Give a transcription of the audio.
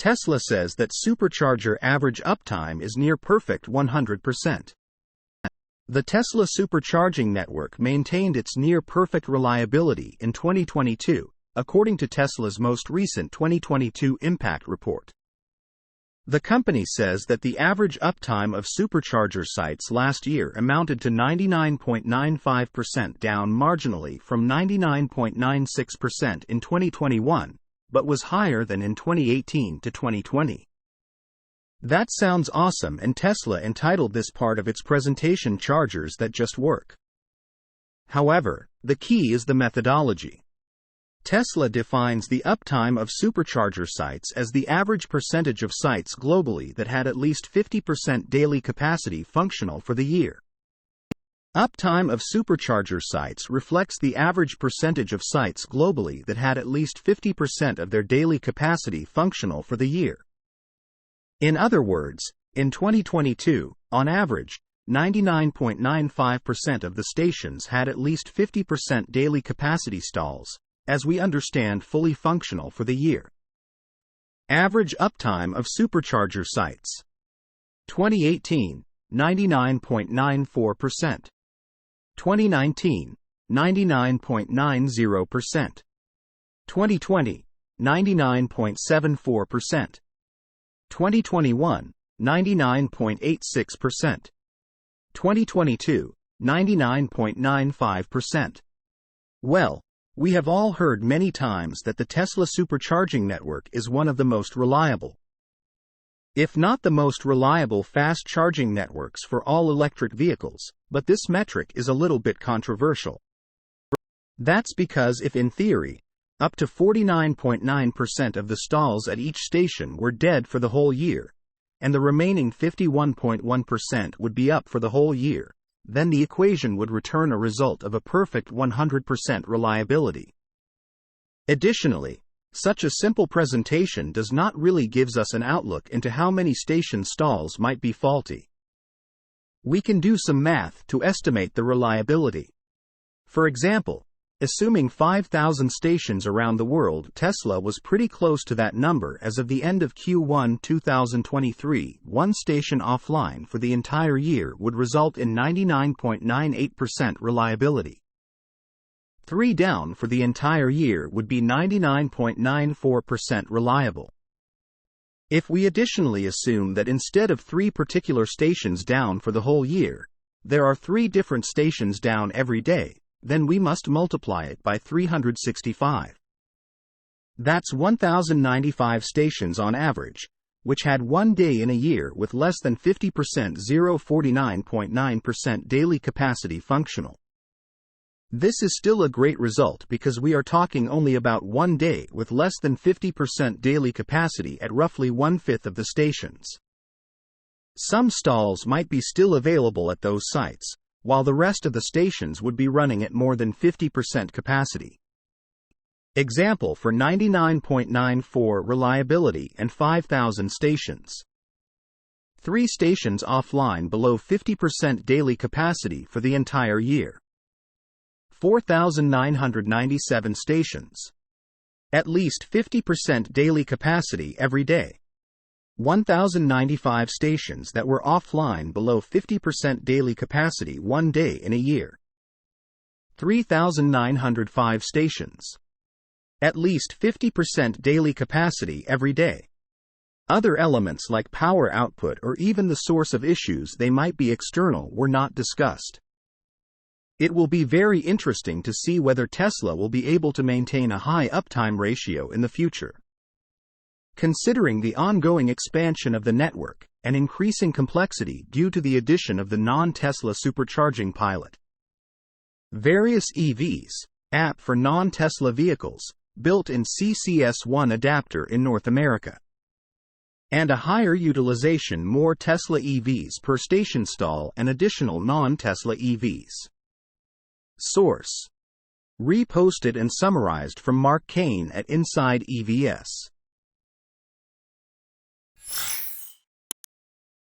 Tesla says that Supercharger average uptime is near perfect 100%. The Tesla Supercharging network maintained its near-perfect reliability in 2022, according to Tesla's most recent 2022 impact report. The company says that the average uptime of Supercharger sites last year amounted to 99.95%, down marginally from 99.96% in 2021, but was higher than in 2018 to 2020. That sounds awesome, and Tesla entitled this part of its presentation "Chargers That Just Work." However, the key is the methodology. Tesla defines the uptime of Supercharger sites as the average percentage of sites globally that had at least 50% daily capacity functional for the year. Uptime of Supercharger sites reflects the average percentage of sites globally that had at least 50% of their daily capacity functional for the year. In other words, in 2022, on average, 99.95% of the stations had at least 50% daily capacity stalls, as we understand, fully functional for the year. Average uptime of Supercharger sites. 2018, 99.94%. 2019, 99.90%. 2020, 99.74%. 2021, 99.86%. 2022, 99.95%. Well, we have all heard many times that the Tesla Supercharging network is one of the most reliable, if not the most reliable, fast charging networks for all electric vehicles, but this metric is a little bit controversial. That's because if in theory, up to 49.9% of the stalls at each station were dead for the whole year, and the remaining 51.1% would be up for the whole year, then the equation would return a result of a perfect 100% reliability. Additionally, such a simple presentation does not really gives us an outlook into how many station stalls might be faulty. We can do some math to estimate the reliability. For example, assuming 5,000 stations around the world, Tesla was pretty close to that number as of the end of Q1 2023. One station offline for the entire year would result in 99.98% reliability. 3 down for the entire year would be 99.94% reliable. If we additionally assume that instead of 3 particular stations down for the whole year, there are 3 different stations down every day, then we must multiply it by 365. That's 1,095 stations on average, which had one day in a year with less than 50%, 49.9% daily capacity functional. This is still a great result because we are talking only about one day with less than 50% daily capacity at roughly 1/5 of the stations. Some stalls might be still available at those sites, while the rest of the stations would be running at more than 50% capacity. Example for 99.94 reliability and 5,000 stations. 3 stations offline below 50% daily capacity for the entire year. 4,997 stations. At least 50% daily capacity every day. 1,095 stations that were offline below 50% daily capacity one day in a year. 3,905 stations. At least 50% daily capacity every day. Other elements like power output or even the source of issues they might be external were not discussed. It will be very interesting to see whether Tesla will be able to maintain a high uptime ratio in the future. Considering the ongoing expansion of the network and increasing complexity due to the addition of the non-Tesla supercharging pilot. Various EVs, app for non-Tesla vehicles, built-in CCS1 adapter in North America. And a higher utilization, more Tesla EVs per station stall and additional non-Tesla EVs. Source. Reposted and summarized from Mark Kane at Inside EVS.